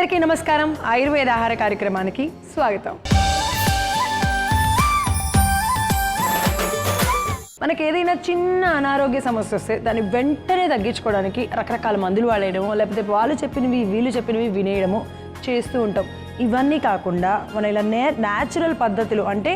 అందరికీ నమస్కారం. ఆయుర్వేద ఆహార కార్యక్రమానికి స్వాగతం. మనకి ఏదైనా చిన్న అనారోగ్య సమస్య వస్తే దాన్ని వెంటనే తగ్గించుకోవడానికి రకరకాల మందులు వాడేయడమో లేకపోతే వాళ్ళు చెప్పినవి వీళ్ళు చెప్పినవి వినేయడమో చేస్తూ ఉంటాం. ఇవన్నీ కాకుండా మన ఇలా న్యాచురల్ పద్ధతులు అంటే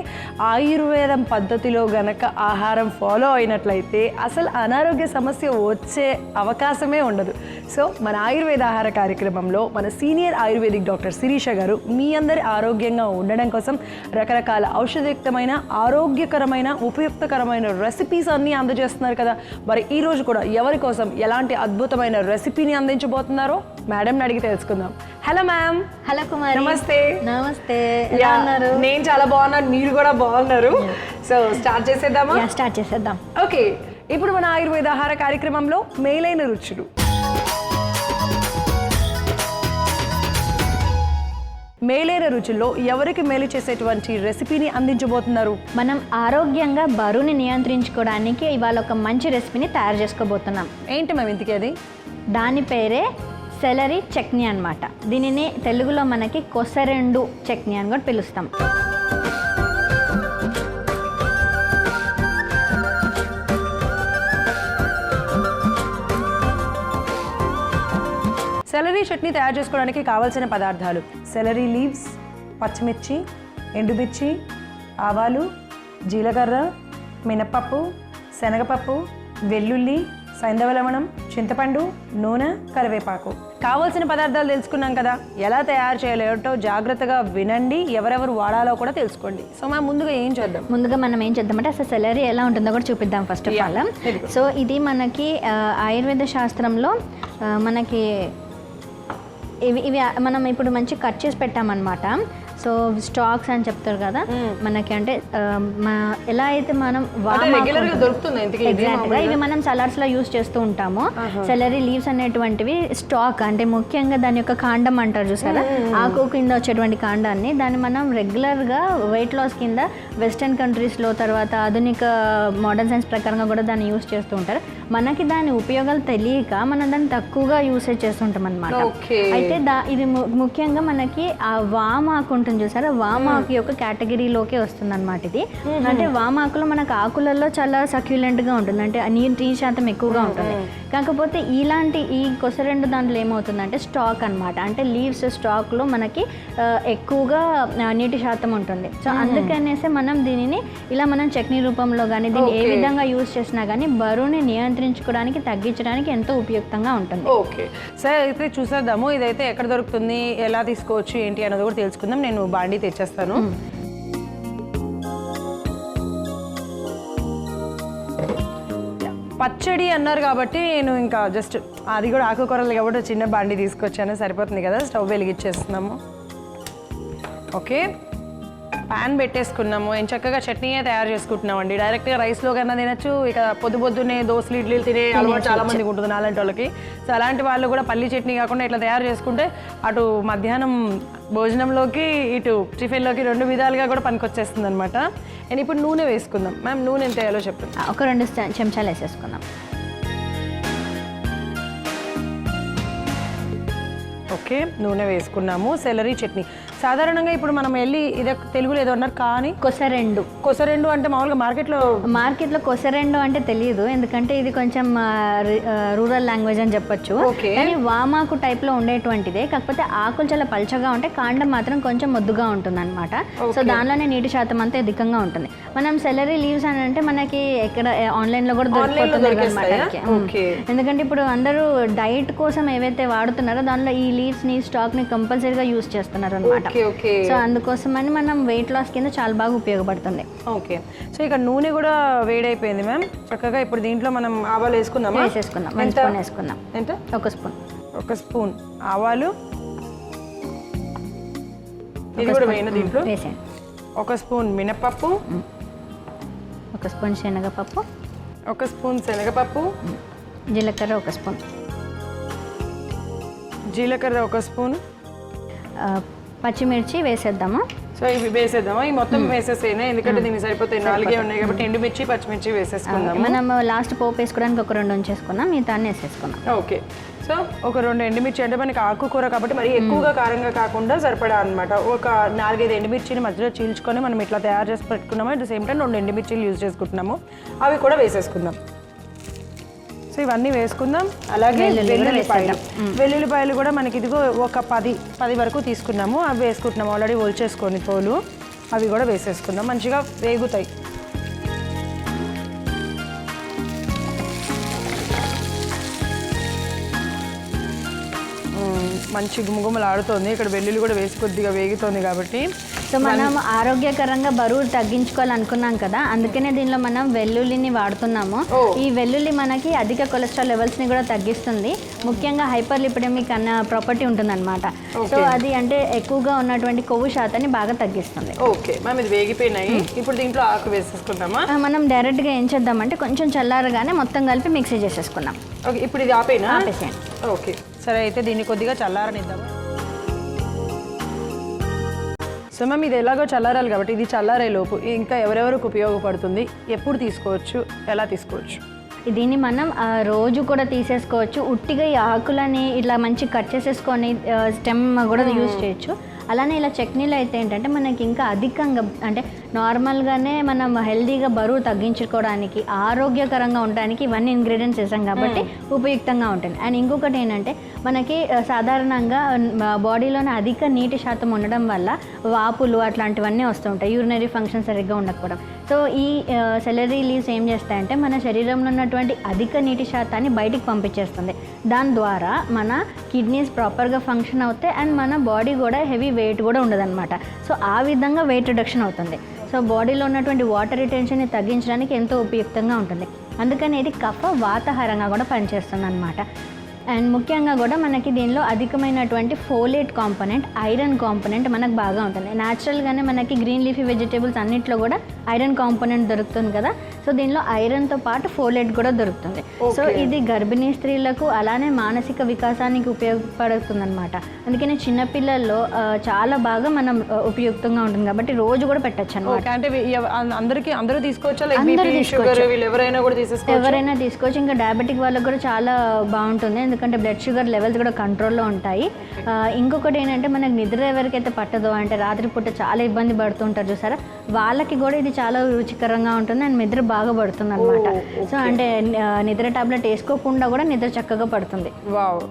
ఆయుర్వేదం పద్ధతిలో గనక ఆహారం ఫాలో అయినట్లయితే అసలు అనారోగ్య సమస్య వచ్చే అవకాశమే ఉండదు. సో మన ఆయుర్వేద ఆహార కార్యక్రమంలో మన సీనియర్ ఆయుర్వేదిక్ డాక్టర్ శిరీష గారు మీ అందరి ఆరోగ్యంగా ఉండడం కోసం రకరకాల ఔషధయుక్తమైన ఆరోగ్యకరమైన ఉపయుక్తకరమైన రెసిపీస్ అన్నీ అందజేస్తున్నారు కదా. మరి ఈ రోజు కూడా ఎవరి కోసం ఎలాంటి అద్భుతమైన రెసిపీని అందించబోతున్నారో మేడంని అడిగి తెలుసుకుందాం. Hello ma'am. హలో కుమారి. నమస్తే. నమస్తే. ఎలా ఉన్నారు? నేను చాలా బాగున్నాను, మీరు కూడా బాగున్నారు. సో స్టార్ట్ చేసేద్దామా? స్టార్ట్ చేసేద్దాం. ఓకే, ఇప్పుడు మన ఆయుర్వేద ఆహార కార్యక్రమంలో మేలైన రుచులు. మేలైన రుచుల్లో ఎవరికి మేలు చేసేటువంటి రెసిపీని అందించబోతున్నారు? మనం ఆరోగ్యంగా బరువుని నియంత్రించుకోవడానికి ఇవాళ ఒక మంచి రెసిపీని తయారు చేసుకోబోతున్నాం. ఏంటి మ్యామ్ ఇంతకీ అది? దాని పేరే సెలరీ చట్నీ అన్నమాట. దీనిని తెలుగులో మనకి కొసరెండు చట్నీ అని కూడా పిలుస్తాం. సెలరీ చట్నీ తయారు చేసుకోవడానికి కావాల్సిన పదార్థాలు: సెలరీ లీవ్స్, పచ్చిమిర్చి, ఎండుమిర్చి, ఆవాలు, జీలకర్ర, మినపప్పు, శనగపప్పు, వెల్లుల్లి, సైంధవ లవణం, చింతపండు, నూనె, కరివేపాకు. కావాల్సిన పదార్థాలు తెలుసుకున్నాం కదా, ఎలా తయారు చేయాలో జాగ్రత్తగా వినండి, ఎవరెవరు వాడాలో కూడా తెలుసుకోండి. సో మనం ముందుగా ఏం చేద్దాం? ముందుగా మనం ఏం చేద్దామంటే అసలు సెలరీ ఎలా ఉంటుందో కూడా చూపిద్దాం ఫస్ట్ ఆఫ్ ఆల్. సో ఇది మనకి ఆయుర్వేద శాస్త్రంలో మనకి ఇవి మనం ఇప్పుడు మంచి కట్ చేసి పెట్టామన్నమాట. సో స్టాక్స్ అని చెప్తారు కదా మనకి, అంటే ఎలా అయితే మనం ఇవి మనం సలాడ్స్ లో యూస్ చేస్తూ ఉంటాము. సెలరీ లీవ్స్ అనేటువంటివి స్టాక్, అంటే ముఖ్యంగా దాని యొక్క కాండం అంటారు చూసారా, ఆకు కింద వచ్చేటువంటి కాండాన్ని దాన్ని మనం రెగ్యులర్ గా వెయిట్ లాస్ కింద వెస్టర్న్ కంట్రీస్ లో తర్వాత ఆధునిక మోడర్న్ సైన్స్ ప్రకారంగా కూడా దాన్ని యూస్ చేస్తూ ఉంటారు. మనకి దాని ఉపయోగాలు తెలియక మనం దాన్ని తక్కువగా యూసేజ్ చేస్తుంటాం అనమాట. అయితే ఇది ముఖ్యంగా మనకి ఆ వామాకు ఉంటుంది చూసారా, వామాకు యొక్క కేటగిరీలోకే వస్తుంది అనమాట ఇది. అంటే వామాకులో మనకు ఆకులలో చాలా సక్యులెంట్ గా ఉంటుంది, అంటే నీటి శాతం ఎక్కువగా ఉంటుంది. కాకపోతే ఈ కొసరెండు దాంట్లో ఏమవుతుందంటే స్టాక్ అనమాట, అంటే లీవ్స్ స్టాక్ లో మనకి ఎక్కువగా నీటి శాతం ఉంటుంది. సో అందుకనేసి మనం దీనిని ఇలా మనం చట్నీ రూపంలో కానీ దీన్ని ఏ విధంగా యూజ్ చేసినా కానీ బరువుని నియంత్రించుకోవడానికి తగ్గించడానికి ఎంతో ఉపయుక్తంగా ఉంటుంది. ఓకే సరే, అయితే చూసేద్దాము ఇదైతే ఎక్కడ దొరుకుతుంది, ఎలా తీసుకోవచ్చు ఏంటి అన్నది కూడా తెలుసుకుందాం. నేను బాండీ తెచ్చేస్తాను. పచ్చడి అన్నారు కాబట్టి నేను ఇంకా జస్ట్ అది కూడా ఆకుకూరలు కాబట్టి చిన్న బాండీ తీసుకొచ్చాను, సరిపోతుంది కదా. స్టవ్ వెలిగించేస్తున్నాము. ఓకే, ప్యాన్ పెట్టేసుకున్నాము. నేను చక్కగా చట్నీయే తయారు చేసుకుంటున్నాం అండి. డైరెక్ట్గా రైస్లో కన్నా తినచ్చు, ఇక పొద్దున్నే దోశలు ఇడ్లీలు తినే అలవాటు చాలా మందికి ఉంటుంది అలాంటి వాళ్ళకి. సో అలాంటి వాళ్ళు కూడా పల్లి చట్నీ కాకుండా ఇట్లా తయారు చేసుకుంటే అటు మధ్యాహ్నం భోజనంలోకి ఇటు టిఫిన్లోకి రెండు విధాలుగా కూడా పనికొచ్చేస్తుంది అనమాట. నేను ఇప్పుడు నూనె వేసుకుందాం. మ్యామ్ నూనె ఎంత వేయాలో చెప్పండి. ఒక 2 చెంచాలు వేసేసుకుందాం. ఓకే, నూనె వేసుకున్నాము. సెలరీ చట్నీ సాధారణంగా ఇప్పుడు మనం వెళ్ళి ఇది తెలుగులో ఏదో అన్నారు కానీ కొసరెండు అంటే మామూలుగా మార్కెట్లో కొసరెండు అంటే తెలియదు, ఎందుకంటే ఇది కొంచెం రూరల్ లాంగ్వేజ్ అని చెప్పొచ్చు. కానీ వామాకు టైప్ లో ఉండేటువంటిదే, కాకపోతే ఆకులు చాలా పల్చగా ఉంటాయి, కాండం మాత్రం కొంచెం మొద్దుగా ఉంటుంది అనమాట. సో దానిలోనే నీటి శాతం అంతా అధికంగా ఉంటుంది. మనం సెలరీ లీవ్స్ అని అంటే మనకి ఎక్కడ ఆన్లైన్ లో కూడా దొరికిపోతుంది అనమాట. ఎందుకంటే ఇప్పుడు అందరూ డైట్ కోసం ఏవైతే వాడుతున్నారో దానిలో ఈ లీవ్స్ ని స్టాక్ ని కంపల్సరీగా యూస్ చేస్తున్నారు అనమాట. సో అందుకోసమని మనం వెయిట్ లాస్ కింద చాలా బాగా ఉపయోగపడుతుంది. ఓకే, సో ఇక నూనె కూడా వేడైపోయింది మ్యామ్. చక్కగా ఇప్పుడు దీంట్లో మనం ఆవాలు వేసుకుందాం. 1 స్పూన్ వేసుకుందాం. ఎంత? 1 స్పూన్ ఆవాలు. ఇది కూడా వేయండి దీంట్లో. 1 స్పూన్ మినపప్పు, 1 స్పూన్ శనగపప్పు, 1 స్పూన్ శనగపప్పు, జీలకర్ర 1 స్పూన్, జీలకర్ర 1 స్పూన్, పచ్చిమిర్చి వేసేద్దాము. సో ఇవి వేసేద్దామా? ఈ మొత్తం వేసేసేనా, ఎందుకంటే దీనికి సరిపోతాయి, 4 ఉన్నాయి కాబట్టి. ఎండుమిర్చి పచ్చిమిర్చి వేసేసుకుందాం. మనం లాస్ట్ పోపు వేసుకోవడానికి ఒక 2 ఉంచేసుకున్నాం, మిగతా వేసేసుకున్నాం. ఓకే, సో సో ఒక 2 ఎండుమిర్చి, అంటే మనకి ఆకుకూర కాబట్టి మరి ఎక్కువగా కారంగా కాకుండా సరిపడా అనమాట. ఒక 4-5 ఎండుమిర్చిని మధ్యలో చీల్చుకొని మనం ఇట్లా తయారు చేసి పెట్టుకున్నాము. అట్ ద సేమ్ టైం 2 ఎండుమిర్చిలు యూజ్ చేసుకుంటున్నాము, అవి కూడా వేసేసుకుందాం. సో ఇవన్నీ వేసుకుందాం. అలాగే వెల్లుల్లిపాయలు కూడా మనకి ఇదిగో ఒక 10 వరకు తీసుకున్నాము, అవి వేసుకుంటున్నాము. ఆల్రెడీ ఒలిచేసుకొని తోలు అవి కూడా వేసేసుకుందాం, మంచిగా వేగుతాయి. మంచి గుమగుమలు ఆడుతోంది. ఇక్కడ వెల్లుల్లి కూడా వేసి కొద్దిగా వేగుతోంది కాబట్టి. సో మనం ఆరోగ్యకరంగా బరువు తగ్గించుకోవాలనుకున్నాం కదా, అందుకనే దీనిలో మనం వెల్లుల్లిని వాడుతున్నాము. ఈ వెల్లుల్లి మనకి అధిక కొలెస్ట్రాల్ లెవెల్స్ని కూడా తగ్గిస్తుంది. ముఖ్యంగా హైపర్ లిపిడమిక్ అన్న ప్రాపర్టీ ఉంటుందన్నమాట. సో అది అంటే ఎక్కువగా ఉన్నటువంటి కొవ్వు శాతాన్ని బాగా తగ్గిస్తుంది. ఓకే మ్యామ్, ఇది వేగిపోయినాయి. ఇప్పుడు దీంట్లో ఆకు వేసేసుకుందామా? మనం డైరెక్ట్గా ఏం చేద్దామంటే కొంచెం చల్లారగానే మొత్తం కలిపి మిక్సీ చేసేసుకున్నాం. ఓకే, ఇప్పుడు ఇది ఆపేసేయండి. ఓకే సరే, అయితే దీన్ని కొద్దిగా చల్లారనిద్దాము. సో మ్యామ్, ఇది ఎలాగో చల్లారాలి కాబట్టి ఇది చల్లారే లోపు ఇంకా ఎవరెవరికి ఉపయోగపడుతుంది, ఎప్పుడు తీసుకోవచ్చు, ఎలా తీసుకోవచ్చు? దీన్ని మనం రోజు కూడా తీసేసుకోవచ్చు. ఉట్టిగా ఈ ఆకులని ఇట్లా మంచి కట్ చేసేసుకొని స్టెమ్ కూడా యూజ్ చేయొచ్చు. అలానే ఇలా చట్నీలు అయితే ఏంటంటే మనకి ఇంకా అధికంగా అంటే నార్మల్గానే మనం హెల్దీగా బరువు తగ్గించుకోవడానికి, ఆరోగ్యకరంగా ఉండడానికి ఇవన్నీ ఇంగ్రీడియంట్స్ వేసాం కాబట్టి ఉపయుక్తంగా ఉంటుంది. అండ్ ఇంకొకటి ఏంటంటే మనకి సాధారణంగా బాడీలోనే అధిక నీటి శాతం ఉండడం వల్ల వాపులు అట్లాంటివన్నీ వస్తుంటాయి, యూరినరీ ఫంక్షన్ సరిగ్గా ఉండకపోవడం. సో ఈ సెలరీ లీవ్స్ ఏం చేస్తాయంటే మన శరీరంలో ఉన్నటువంటి అధిక నీటి శాతాన్ని బయటికి పంపించేస్తుంది. దాని ద్వారా మన కిడ్నీస్ ప్రాపర్గా ఫంక్షన్ అవుతాయి అండ్ మన బాడీ కూడా హెవీ వెయిట్ కూడా ఉండదన్నమాట. సో ఆ విధంగా వెయిట్ రిడక్షన్ అవుతుంది. సో బాడీలో ఉన్నటువంటి వాటర్ రిటెన్షన్ని తగ్గించడానికి ఎంతో ఉపయుక్తంగా ఉంటుంది. అందుకని ఇది కఫ వాతాహారంగా కూడా పనిచేస్తుంది అన్నమాట. అండ్ ముఖ్యంగా కూడా మనకి దీనిలో అధికమైనటువంటి ఫోలేట్ కాంపోనెంట్, ఐరన్ కాంపోనెంట్ మనకు బాగా ఉంటుంది. న్యాచురల్గానే మనకి గ్రీన్ లీఫీ వెజిటేబుల్స్ అన్నింటిలో కూడా ఐరన్ కాంపోనెంట్ దొరుకుతుంది కదా. సో దీనిలో ఐరన్తో పాటు ఫోలేట్ కూడా దొరుకుతుంది. సో ఇది గర్భిణీ స్త్రీలకు అలానే మానసిక వికాసానికి ఉపయోగపడుతుంది అనమాట. అందుకని చిన్నపిల్లల్లో చాలా బాగా మనం ఉపయుక్తంగా ఉంటుంది కాబట్టి రోజు కూడా పెట్టచ్చు అనమాట. అంటే అందరూ తీసుకోవచ్చు, ఎవరైనా తీసుకోవచ్చు. ఇంకా డయాబెటిక్ వాళ్ళకి కూడా చాలా బాగుంటుంది, ఎందుకంటే బ్లడ్ షుగర్ లెవెల్స్ కూడా కంట్రోల్లో ఉంటాయి. ఇంకొకటి ఏంటంటే మనకు నిద్ర ఎవరికైతే పట్టదో, అంటే రాత్రిపూట చాలా ఇబ్బంది పడుతుంటారు చూసారా, వాళ్ళకి కూడా ఇది చాలా రుచికరంగా ఉంటుంది అండ్ నిద్ర బాగా పడుతుంది అనమాట. సో అంటే నిద్ర టాబ్లెట్ వేసుకోకుండా కూడా నిద్ర చక్కగా పడుతుంది. వావ్,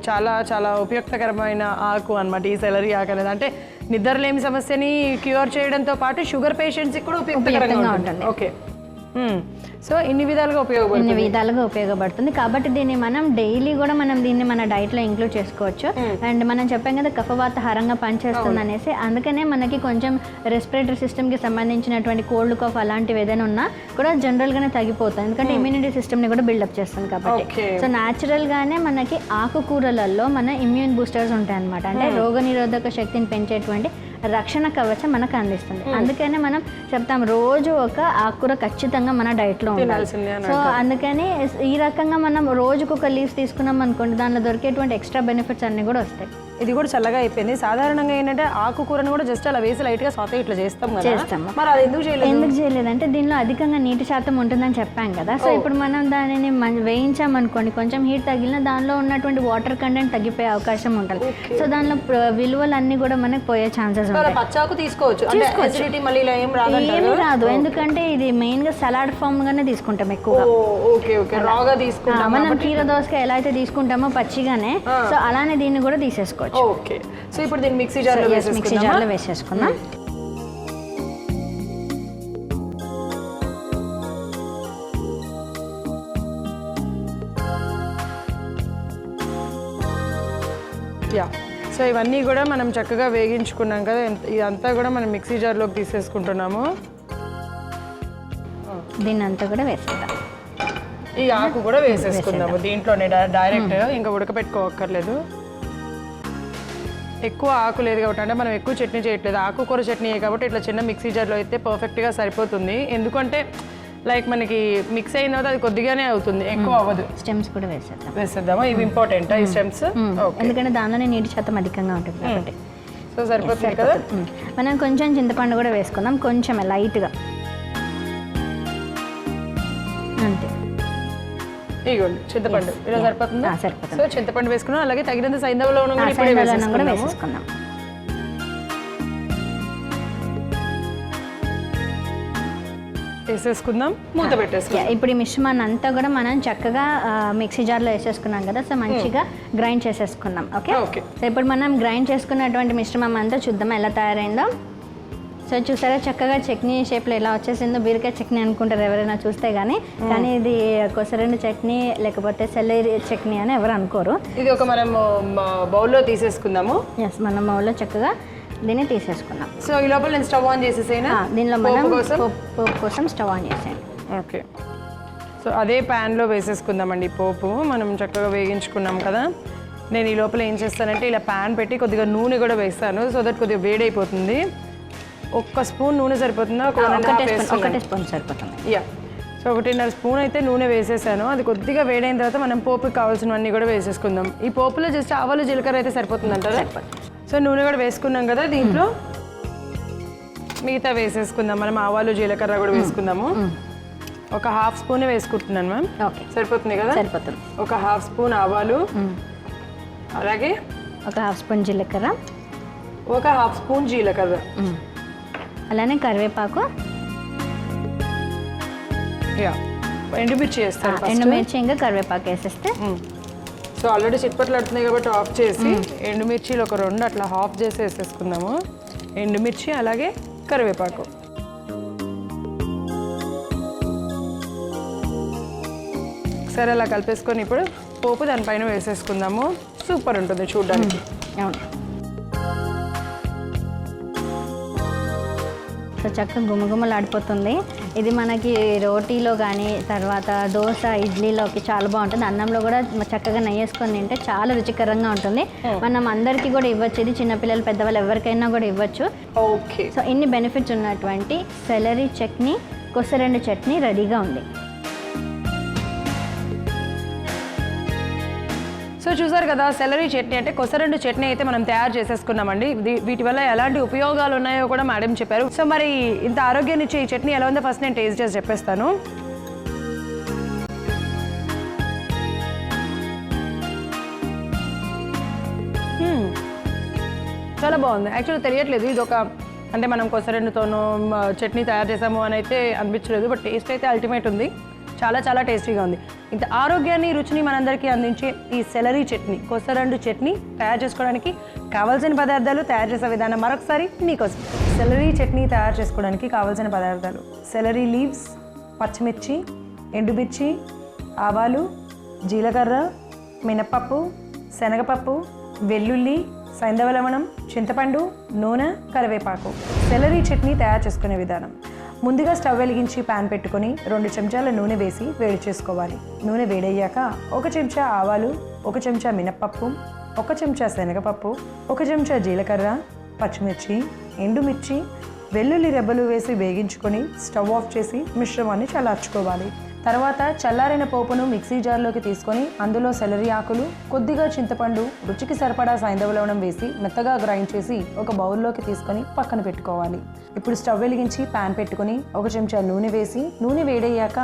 చాలా చాలా ఉపయుక్తకరమైన ఆకు అనమాట ఈ సెలరీ ఆకు అనేది. అంటే నిద్రలేమి సమస్యని క్యూర్ చేయడంతో పాటు షుగర్ పేషెంట్స్కి కూడా ఉపయుక్తంగా ఉంటుంది. ఓకే, సో ఇన్ని విధాలుగా ఉపయోగపడుతుంది కాబట్టి దీన్ని మనం డైలీ కూడా మనం దీన్ని మన డైట్లో ఇంక్లూడ్ చేసుకోవచ్చు. అండ్ మనం చెప్పాం కదా కఫవాతహారంగా పనిచేస్తుంది అనేసి, అందుకనే మనకి కొంచెం రెస్పిరేటరీ సిస్టమ్కి సంబంధించినటువంటి కోల్డ్ కాఫ్ అలాంటివి ఏదైనా ఉన్నా కూడా జనరల్గానే తగ్గిపోతుంది, ఎందుకంటే ఇమ్యూనిటీ సిస్టమ్ని కూడా బిల్డప్ చేస్తుంది కాబట్టి. సో న్యాచురల్గానే మనకి ఆకుకూరలలో మన ఇమ్యూన్ బూస్టర్స్ ఉంటాయి అనమాట. అంటే రోగనిరోధక శక్తిని పెంచేటువంటి రక్షణ కవచం మనకు అందిస్తుంది. అందుకనే మనం చెప్తాం రోజు ఒక ఆకుకూర ఖచ్చితంగా మన డైట్లో ఉండాలి. సో అందుకని ఈ రకంగా మనం రోజుకు ఒక లీవ్స్ తీసుకున్నాం అనుకోండి, దానిలో దొరికేటువంటి ఎక్స్ట్రా బెనిఫిట్స్ అన్ని కూడా వస్తాయి. ఇది కూడా చల్లగా అయిపోయింది. సాధారణంగా ఏంటంటే ఆకుకూరను కూడా జస్ట్ అలా వేసి లైట్గా సాతే ఇట్లా చేస్తాము. మరి అది ఎందుకు చేయలేదంటే దీనిలో అధికంగా నీటి శాతం ఉంటుందని చెప్పాం కదా. సో ఇప్పుడు మనం దానిని వేయించామనుకోండి, కొంచెం హీట్ తగిలిన దానిలో ఉన్నటువంటి వాటర్ కంటెంట్ తగ్గిపోయే అవకాశం ఉంటుంది. సో దానిలో విలువలు అన్ని కూడా మనకు పోయే ఛాన్సెస్ ఉంటాయి. పచ్చాకు తీసుకోవచ్చు, ఏమి రాదు, ఎందుకంటే ఇది మెయిన్ గా సలాడ్ ఫామ్ గానే తీసుకుంటాం ఎక్కువగా. మనం కీర దోసకాయ ఎలా అయితే తీసుకుంటామో పచ్చిగానే, సో అలానే దీన్ని కూడా తీసేసుకోవచ్చు. ఓకే, సో ఇప్పుడు దీన్ని మిక్సీ జార్లో వేసేసుకుందాం. సో ఇవన్నీ కూడా మనం చక్కగా వేగించుకున్నాం కదా, ఇదంతా కూడా మనం మిక్సీ జార్లోకి తీసేసుకుంటున్నాము. దీన్ని అంతా కూడా వేసేద్దాం. ఈ ఆకు కూడా వేసేసుకుందాము దీంట్లోనే డైరెక్ట్, ఇంకా ఉడకపెట్టుకోవక్కర్లేదు. ఎక్కువ ఆకు లేదు కాబట్టి, అంటే మనం ఎక్కువ చట్నీ చేయట్లేదు, ఆకుకూర చట్నీ కాబట్టి ఇట్లా చిన్న మిక్సీ జార్లో అయితే పర్ఫెక్ట్గా సరిపోతుంది. ఎందుకంటే లైక్ మనకి మిక్స్ అయిన తర్వాత అది కొద్దిగానే అవుతుంది, ఎక్కువ అవ్వదు. స్టెమ్స్ కూడా వేసేద్దామా? ఇవి ఇంపార్టెంట్ ఈ స్టెమ్స్, ఎందుకంటే దానిలోనే నీటి శాతం అధికంగా ఉంటుంది కాబట్టి. సో సరిపోతుంది కదా. మనం కొంచెం చింతపండు కూడా వేసుకుందాం, కొంచెం లైట్గా, అంతే. ఇగోండి చింతపండు ఇలా సరిపోతుందా? సరిపోతుంది. సో చింతపండు వేసుకున్నాం, అలాగే తగినంత సైంధవ లవణం కూడా ఇప్పుడే వేసేసుకున్నాం. వేసేసుకుందాం, మూత పెట్టేసుకుందాం. ఇప్పుడు ఈ మిశ్రమాన్ని అంతా కూడా మనం చక్కగా మిక్సీ జార్లో వేసేసుకున్నాం కదా, సో మంచిగా గ్రైండ్ చేసేసుకున్నాం. ఓకే, సో ఇప్పుడు మనం గ్రైండ్ చేసుకున్నటువంటి మిశ్రమం అంతా చూద్దాం ఎలా తయారైందో. సో చూసారా చక్కగా చట్నీ షేప్లో ఎలా వచ్చేసిందో. బీరకాయ చట్నీ అనుకుంటారు ఎవరైనా చూస్తే కానీ ఇది కొసరెండు చట్నీ లేకపోతే సెల్లరీ చట్నీ అని ఎవరు అనుకోరు. ఇది ఒక మనం బౌల్లో తీసేసుకుందాము. ఎస్, మనం బౌల్లో చక్కగా దీన్ని తీసేసుకున్నాం. సో ఈ లోపల నేను స్టవ్ ఆన్ చేసేసేనా? దీనిలో మనం పోపు కోసం స్టవ్ ఆన్ చేసేయండి. ఓకే, సో అదే ప్యాన్లో వేసేసుకుందామండి పోపు. మనం చక్కగా వేగించుకున్నాం కదా. నేను ఈ లోపల ఏం చేస్తానంటే ఇలా ప్యాన్ పెట్టి కొద్దిగా నూనె కూడా వేస్తాను, సో దట్ కొద్దిగా వేడైపోతుంది. ఒక్క స్పూన్ నూనె సరిపోతుందా? ఒకటే స్పూన్ సరిపోతుంది. యా, సో 1.5 స్పూన్ అయితే నూనె వేసేసాను. అది కొద్దిగా వేడైన తర్వాత మనం పోపుకి కావాల్సినవన్నీ కూడా వేసేసుకుందాం. ఈ పోపులో జస్ట్ ఆవాలు జీలకర్ర అయితే సరిపోతుంది అంటారా? సో నూనె కూడా వేసుకున్నాం కదా, దీంట్లో మిగతా వేసేసుకుందాం. మనం ఆవాలు జీలకర్ర కూడా వేసుకుందాము. ఒక 1/2 స్పూన్ వేసుకుంటున్నాను మ్యామ్. ఓకే, సరిపోతుంది కదా? సరిపోతుంది. ఒక 1/2 స్పూన్ ఆవాలు, అలాగే ఒక 1/2 స్పూన్ జీలకర్ర, ఒక 1/2 స్పూన్ జీలకర్ర, అలానే కరివేపాకు, ఎండుమిర్చి వేస్తాను. ఎండుమిర్చి ఇంకా కరివేపాకు వేసేస్తే సో ఆల్రెడీ చిట్పట్లు ఆడుతున్నాయి కాబట్టి ఆఫ్ చేసి ఎండుమిర్చిలు ఒక 2 అట్లా హాఫ్ చేసి వేసేసుకుందాము. ఎండుమిర్చి అలాగే కరివేపాకు. సరే అలా కలిపేసుకొని ఇప్పుడు పోపు దానిపైన వేసేసుకుందాము. సూపర్ ఉంటుంది చూడడానికి. అవును, సో చక్కగా గుమగుమలాడిపోతుంది. ఇది మనకి రోటీలో కానీ తర్వాత దోశ ఇడ్లీలోకి చాలా బాగుంటుంది. అన్నంలో కూడా చక్కగా నెయ్యి వేసుకొని తింటే చాలా రుచికరంగా ఉంటుంది. మనం అందరికీ కూడా ఇవ్వచ్చు, ఇది చిన్నపిల్లలు పెద్దవాళ్ళు ఎవరికైనా కూడా ఇవ్వచ్చు. ఓకే, సో ఇన్ని బెనిఫిట్స్ ఉన్నటువంటి సెలరీ చట్నీ, కొసరెండు చట్నీ రెడీగా ఉంది. సో చూసారు కదా, సెలరీ చట్నీ అంటే కొసరెండు చట్నీ అయితే మనం తయారు చేసేసుకున్నామండి. వీటి వల్ల ఎలాంటి ఉపయోగాలు ఉన్నాయో కూడా మేడం చెప్పారు. సో మరి ఇంత ఆరోగ్యాన్ని ఇచ్చే ఈ చట్నీ ఎలా ఉందో ఫస్ట్ నేను టేస్ట్ చేసి చెప్పేస్తాను. చాలా బాగుంది. యాక్చువల్లీ తెలియట్లేదు ఇది ఒక అంటే మనం కొసరెండుతోనూ చట్నీ తయారు చేసాము అని అయితే అనిపించలేదు, బట్ టేస్ట్ అయితే అల్టిమేట్ ఉంది. చాలా చాలా టేస్టీగా ఉంది. ఇంత ఆరోగ్యాన్ని రుచిని మనందరికీ అందించే ఈ సెలరీ చట్నీ, కొసరెండు చట్నీ తయారు చేసుకోవడానికి కావాల్సిన పదార్థాలు, తయారు చేసే విధానం మరొకసారి మీకోసం. సెలరీ చట్నీ తయారు చేసుకోవడానికి కావాల్సిన పదార్థాలు: సెలరీ లీవ్స్, పచ్చిమిర్చి, ఎండుమిర్చి, ఆవాలు, జీలకర్ర, మినప్పప్పు, శనగపప్పు, వెల్లుల్లి, సైంధవ లవణం, చింతపండు, నూనె, కరివేపాకు. సెలరీ చట్నీ తయారు చేసుకునే విధానం: ముందుగా స్టవ్ వెలిగించి ప్యాన్ పెట్టుకొని 2 చెంచాల నూనె వేసి వేడి చేసుకోవాలి. నూనె వేడయ్యాక 1 చెంచా ఆవాలు, 1 చెంచా మినప్పప్పు, 1 చెంచా శనగపప్పు, 1 చెంచా జీలకర్ర, పచ్చిమిర్చి, ఎండుమిర్చి, వెల్లుల్లి రెబ్బలు వేసి వేగించుకొని స్టవ్ ఆఫ్ చేసి మిశ్రమాన్ని చల్లార్చుకోవాలి. తర్వాత చల్లారిన పోపును మిక్సీ జార్లోకి తీసుకొని అందులో సెలరీ ఆకులు, కొద్దిగా చింతపండు, రుచికి సరిపడా సైంధవ లవణం వేసి మెత్తగా గ్రైండ్ చేసి ఒక బౌల్లోకి తీసుకొని పక్కన పెట్టుకోవాలి. ఇప్పుడు స్టవ్ వెలిగించి ప్యాన్ పెట్టుకొని 1 చెంచా నూనె వేసి నూనె వేడయ్యాక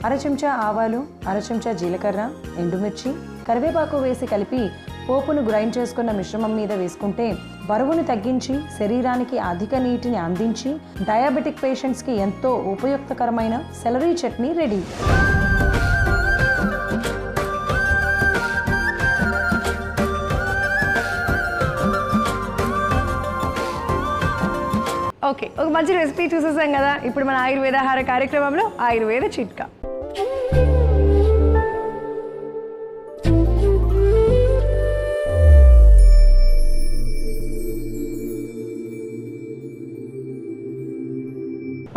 1/2 చెంచా ఆవాలు, 1/2 చెంచా జీలకర్ర, ఎండుమిర్చి, కరివేపాకు వేసి కలిపి పోపును గ్రైండ్ చేసుకున్న మిశ్రమం మీద వేసుకుంటే బరువును తగ్గించి శరీరానికి అధిక నీటిని అందించి డయాబెటిక్ పేషెంట్స్కి ఎంతో ఉపయుక్తకరమైన సెలరీ చట్నీ రెడీ. ఓకే, ఒక మంచి రెసిపీ చూసేసాం కదా. ఇప్పుడు మన ఆయుర్వేదాహార కార్యక్రమంలో ఆయుర్వేద చిట్కా.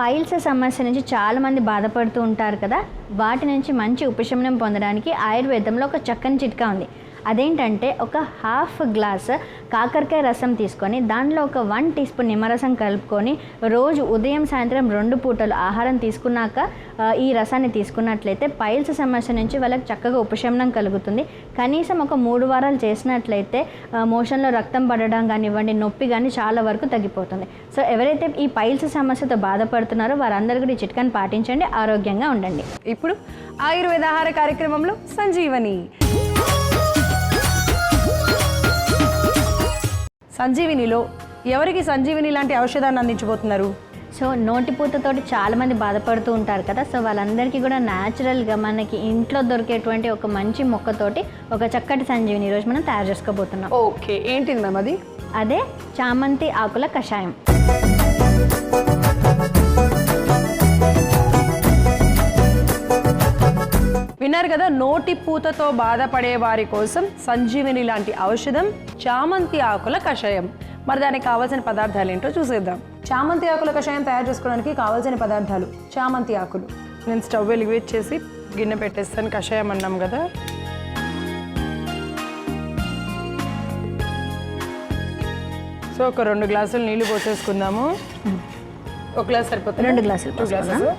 పైల్స్ సమస్య నుంచి చాలామంది బాధపడుతూ ఉంటారు కదా, వాటి నుంచి మంచి ఉపశమనం పొందడానికి ఆయుర్వేదంలో ఒక చక్కని చిట్కా ఉంది. అదేంటంటే ఒక హాఫ్ గ్లాస్ కాకరకాయ రసం తీసుకొని దాంట్లో ఒక 1 టీ స్పూన్ నిమ్మరసం కలుపుకొని రోజు ఉదయం సాయంత్రం 2 పూటలు ఆహారం తీసుకున్నాక ఈ రసాన్ని తీసుకున్నట్లయితే పైల్స్ సమస్య నుంచి వాళ్ళకి చక్కగా ఉపశమనం కలుగుతుంది. కనీసం ఒక 3 వారాలు చేసినట్లయితే మోషన్లో రక్తం పడడం కానివ్వండి, నొప్పి కానీ చాలా వరకు తగ్గిపోతుంది. సో ఎవరైతే ఈ పైల్స్ సమస్యతో బాధపడుతున్నారో వారందరూ కూడా ఈ చిట్కాని పాటించండి, ఆరోగ్యంగా ఉండండి. ఇప్పుడు ఆయుర్వేద ఆహార కార్యక్రమంలో సంజీవని. సంజీవినిలో ఎవరికి సంజీవిని లాంటి ఔషధాన్ని అందించబోతున్నారు? సో నోటిపూతతోటి చాలామంది బాధపడుతూ ఉంటారు కదా, సో వాళ్ళందరికీ కూడా న్యాచురల్గా మనకి ఇంట్లో దొరికేటువంటి ఒక మంచి మొక్కతోటి ఒక చక్కటి సంజీవిని ఈరోజు మనం తయారు చేసుకోబోతున్నాం. ఓకే, ఏంటిది మ్యామ్ అది? అదే చామంతి ఆకుల కషాయం. విన్నారు కదా, నోటి పూతతో బాధపడే వారి కోసం సంజీవిని లాంటి ఔషధం చామంతి ఆకుల కషాయం. మరి దానికి కావాల్సిన పదార్థాలు ఏంటో చూసేద్దాం. చామంతి ఆకుల కషాయం తయారు చేసుకోవడానికి కావాల్సిన పదార్థాలు: చామంతి ఆకులు. నేను స్టవ్ వెలిగివేట్ చేసి గిన్నె పెట్టేస్తాను. కషాయం అన్నాం కదా, సో ఒక 2 గ్లాసులు నీళ్లు పోసేసుకుందాము. 1 గ్లాస్ సరిపోతుంది? 2 గ్లాసులు. 2 గ్లాసెస్.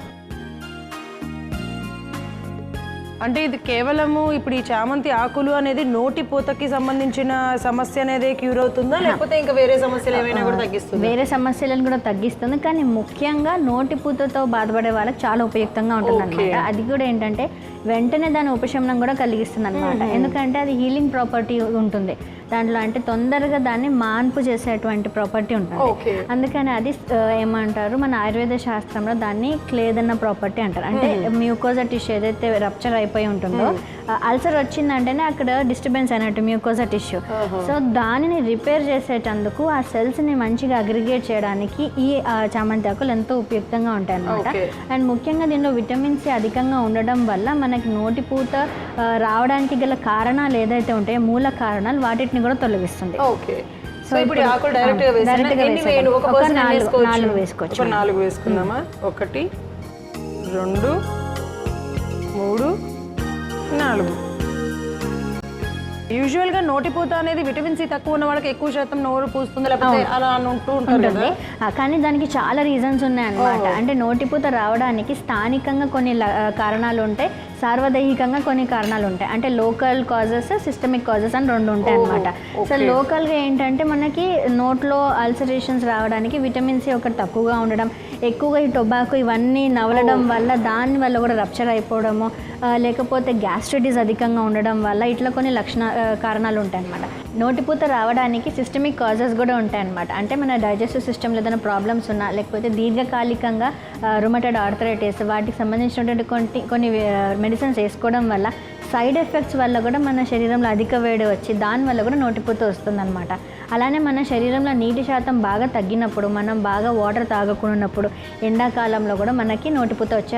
అంటే ఇది కేవలము ఇప్పుడు ఈ చామంతి ఆకులు అనేది నోటి పూతకి సంబంధించిన సమస్య అనేది క్యూర్ అవుతుందా, లేకపోతే ఇంకా వేరే సమస్యలు ఏమైనా కూడా తగ్గిస్తుంది? వేరే సమస్యలను కూడా తగ్గిస్తుంది, కానీ ముఖ్యంగా నోటి పూతతో బాధపడే వాళ్ళకి చాలా ఉపయుక్తంగా ఉంటుంది అనమాట. అది కూడా ఏంటంటే వెంటనే దాని ఉపశమనం కూడా కలిగిస్తుంది అనమాట. ఎందుకంటే అది హీలింగ్ ప్రాపర్టీ ఉంటుంది దాంట్లో, అంటే తొందరగా దాన్ని మాన్పు చేసేటువంటి ప్రాపర్టీ ఉంటుంది. అందుకని అది ఏమంటారు, మన ఆయుర్వేద శాస్త్రంలో దాన్ని క్లేదన్న ప్రాపర్టీ అంటారు. అంటే మ్యూకోజా టిష్యూ ఏదైతే రప్చర్ అయిపోయి ఉంటుందో, అల్సర్ వచ్చిందంటేనే అక్కడ డిస్టర్బెన్స్ అయినట్టు మ్యూకోజా టిష్యూ. సో దానిని రిపేర్ చేసేటందుకు ఆ సెల్స్ని మంచిగా అగ్రిగేట్ చేయడానికి ఈ చామంతి ఆకులు ఎంతో ఉపయుక్తంగా ఉంటాయి అన్నమాట. అండ్ ముఖ్యంగా దీనిలో విటమిన్ సి అధికంగా ఉండడం వల్ల మనకి నోటిపూత రావడానికి గల కారణాలు ఏదైతే ఉంటాయో, మూల కారణాలు, వాటిని కూడా తొలగిస్తుంది. సో ఇప్పుడు ఆకులు డైరెక్ట్ గా వేసుకోవచ్చు. ఒక 4 వేసుకోవచ్చు. 4 వేసుకుందామా? 1 2 3 4. యూజువల్గా నోటిపూత అనేది విటమిన్ సి తక్కువ ఉన్న వాళ్ళకి ఎక్కువ శాతం నోరు పూస్తుంది, లేకపోతే అలా అంటూ ఉంటుంది. కానీ దానికి చాలా రీజన్స్ ఉన్నాయన్నమాట. అంటే నోటిపూత రావడానికి స్థానికంగా కొన్ని కారణాలు ఉంటాయి, సార్వదైహికంగా కొన్ని కారణాలు ఉంటాయి. అంటే లోకల్ కాజెస్, సిస్టమిక్ కాజెస్ అని 2 ఉంటాయి అన్నమాట. సో లోకల్గా ఏంటంటే మనకి నోట్లో అల్సరేషన్స్ రావడానికి విటమిన్ సి ఒకటి తక్కువగా ఉండడం, ఎక్కువగా ఈ టొబాకో ఇవన్నీ నవలడం వల్ల దాని వల్ల కూడా రప్చర్ అయిపోవడము, లేకపోతే గ్యాస్ట్రైటిస్ అధికంగా ఉండడం వల్ల ఇట్లా కొన్ని కారణాలు ఉంటాయి అన్నమాట. నోటిపూత రావడానికి సిస్టమిక్ కాజెస్ కూడా ఉంటాయి అన్నమాట. అంటే మన డైజెస్టివ్ సిస్టమ్లో ఏదైనా ప్రాబ్లమ్స్ ఉన్నా, లేకపోతే దీర్ఘకాలికంగా రుమటైడ్ ఆర్థరైటిస్, వాటికి సంబంధించినటువంటి కొన్ని మెడిసిన్స్ వేసుకోవడం వల్ల సైడ్ ఎఫెక్ట్స్ వల్ల కూడా మన శరీరంలో అధిక వేడి వచ్చి దానివల్ల కూడా నోటిపూత వస్తుందన్నమాట. అలానే మన శరీరంలో నీటి శాతం బాగా తగ్గినప్పుడు, మనం బాగా వాటర్ తాగకున్నప్పుడు, ఎండాకాలంలో కూడా మనకి నోటిపూత వచ్చే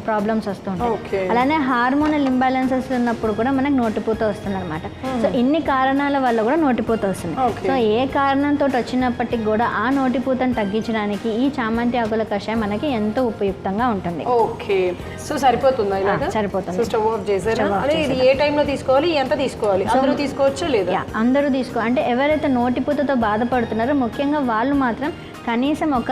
ప్రాబ్లమ్స్ వస్తుంటాయి. అలానే హార్మోనల్ ఇంబ్యాలెన్సెస్ ఉన్నప్పుడు కూడా మనకి నోటిపూత వస్తుంది అనమాట. సో ఇన్ని కారణాల వల్ల కూడా నోటిపూత వస్తుంది. సో ఏ కారణంతో వచ్చినప్పటికీ కూడా ఆ నోటిపూతను తగ్గించడానికి ఈ చామంతి ఆకుల కషాయం మనకి ఎంతో ఉపయుక్తంగా ఉంటుంది. ఓకే, సో సరిపోతుందా? సరిపోతుంది. స్టవ్ ఆఫ్ చేశారు. ఇది ఏ టైంలో తీసుకోవాలి, ఎంత తీసుకోవాలి? అందరూ తీసుకోవచ్చు లేదా? అందరూ అంటే ఎవరైతే నోటిపూతతో బాధపడుతున్నారో ముఖ్యంగా వాళ్ళు మాత్రం కనీసం ఒక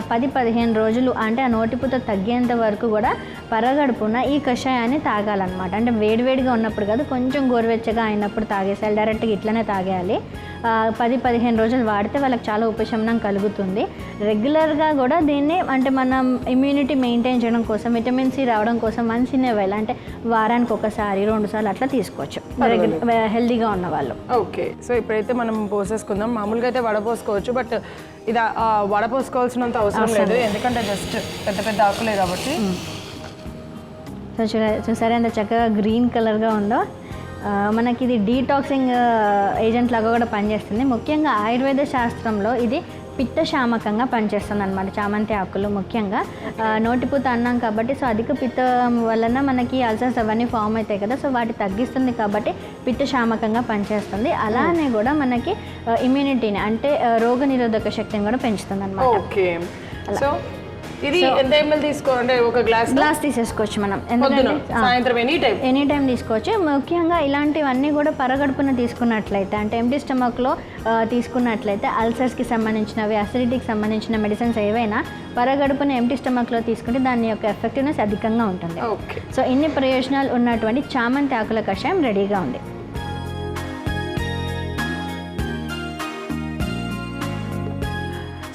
10-15 రోజులు, అంటే ఆ నోటిపూత తగ్గేంత వరకు కూడా పరగడుపున ఈ కషాయాన్ని తాగాలన్నమాట. అంటే వేడివేడిగా ఉన్నప్పుడు కాదు, కొంచెం గోరువెచ్చగా అయినప్పుడు తాగేసేయాలి. డైరెక్ట్గా ఇట్లనే తాగేయాలి. 10-15 రోజులు వాడితే వాళ్ళకి చాలా ఉపశమనం కలుగుతుంది. రెగ్యులర్గా కూడా దీన్ని, అంటే మనం ఇమ్యూనిటీ మెయింటైన్ చేయడం కోసం, విటమిన్ సి రావడం కోసం మంచినే వేయాలి. అంటే వారానికి 1-2 సార్లు అట్లా తీసుకోవచ్చు హెల్దీగా ఉన్న వాళ్ళు. ఓకే, సో ఇప్పుడైతే మనం పోసేసుకుందాం. మామూలుగా అయితే వడపోసుకోవచ్చు, బట్ ఇది వడపోసుకోవాల్సినంత అవసరం లేదు, ఎందుకంటే జస్ట్ పెద్ద పెద్ద ఆకులే కాబట్టి. సో చూసారా ఎంత చక్కగా గ్రీన్ కలర్గా ఉందో. మనకి ఇది డీటాక్సింగ్ ఏజెంట్ లాగా కూడా పనిచేస్తుంది. ముఖ్యంగా ఆయుర్వేద శాస్త్రంలో ఇది పిత్తశామకంగా పనిచేస్తుంది అనమాట. చామంతి ఆకులు ముఖ్యంగా నోటిపూత అన్నాం కాబట్టి, సో అధిక పిత్తం వలన మనకి అల్సర్స్ అవన్నీ ఫామ్ అవుతాయి కదా, సో వాటి తగ్గిస్తుంది కాబట్టి పిత్తశామకంగా పనిచేస్తుంది. అలానే కూడా మనకి ఇమ్యూనిటీని, అంటే రోగ నిరోధక శక్తిని కూడా పెంచుతుంది అనమాట. ఓకే, సో ఇది ఎంత ఎంఎల్ తీసుకోవాలంటే ఒక గ్లాస్ తీసేసుకోవచ్చు మనం, సాయంత్రం ఎనీ టైం తీసుకోవచ్చు. ముఖ్యంగా ఇలాంటివన్నీ కూడా పరగడుపున తీసుకున్నట్లయితే, అంటే ఎంటీ స్టమక్లో తీసుకున్నట్లయితే అల్సర్స్కి సంబంధించినవి, అసిడిటీకి సంబంధించిన మెడిసిన్స్ ఏవైనా పరగడుపున ఎంటీ స్టమక్లో తీసుకుంటే దాని యొక్క ఎఫెక్టివ్నెస్ అధికంగా ఉంటుంది. సో ఇన్ని ప్రయోజనాలు ఉన్నటువంటి చామంతి ఆకుల కషాయం రెడీగా ఉంది.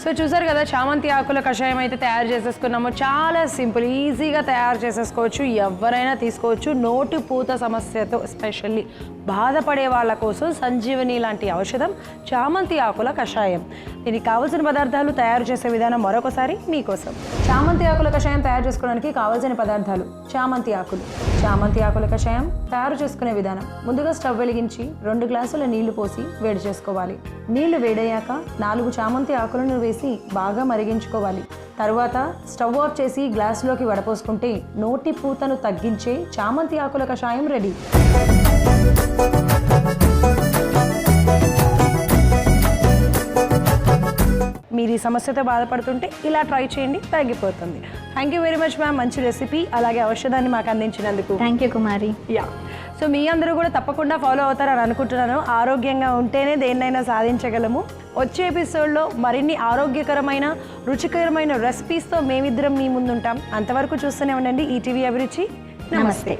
సో చూసారు కదా, చామంతి ఆకుల కషాయం అయితే తయారు చేసేసుకున్నాము. చాలా సింపుల్, ఈజీగా తయారు చేసేసుకోవచ్చు, ఎవరైనా తీసుకోవచ్చు. నోటి పూత సమస్యతో ఎస్పెషల్లీ బాధపడే వాళ్ళ కోసం సంజీవని లాంటి ఔషధం చామంతి ఆకుల కషాయం. దీనికి కావాల్సిన పదార్థాలు, తయారు చేసే విధానం మరొకసారి మీకోసం. చామంతి ఆకుల కషాయం తయారు చేసుకోవడానికి కావాల్సిన పదార్థాలు: చామంతి ఆకులు. చామంతి ఆకుల కషాయం తయారు చేసుకునే విధానం: ముందుగా స్టవ్ వెలిగించి 2 గ్లాసుల నీళ్లు పోసి వేడి చేసుకోవాలి. నీళ్లు వేడయ్యాక 4 చామంతి ఆకులను వేసి బాగా మరిగించుకోవాలి. తర్వాత స్టవ్ ఆఫ్ చేసి గ్లాసులోకి వడపోసుకుంటే నోటి పూతను తగ్గించే చామంతి ఆకుల కషాయం రెడీ. మీరు ఈ సమస్యతో బాధపడుతుంటే ఇలా ట్రై చేయండి, తగ్గిపోతుంది. Thank you very much ma'am, మంచి రెసిపీ అలాగే ఔషధాన్ని మాకు అందించినందుకు. Thank you Kumari. సో మీ అందరూ కూడా తప్పకుండా ఫాలో అవుతారని అనుకుంటున్నాను. ఆరోగ్యంగా ఉంటేనే దేన్నైనా సాధించగలము. వచ్చే ఎపిసోడ్లో మరిన్ని ఆరోగ్యకరమైన, రుచికరమైన రెసిపీస్తో మేమిద్దరం మీ ముందుంటాం. అంతవరకు చూస్తూనే ఉండండి ఈటీవీ అభిరుచి. నమస్తే.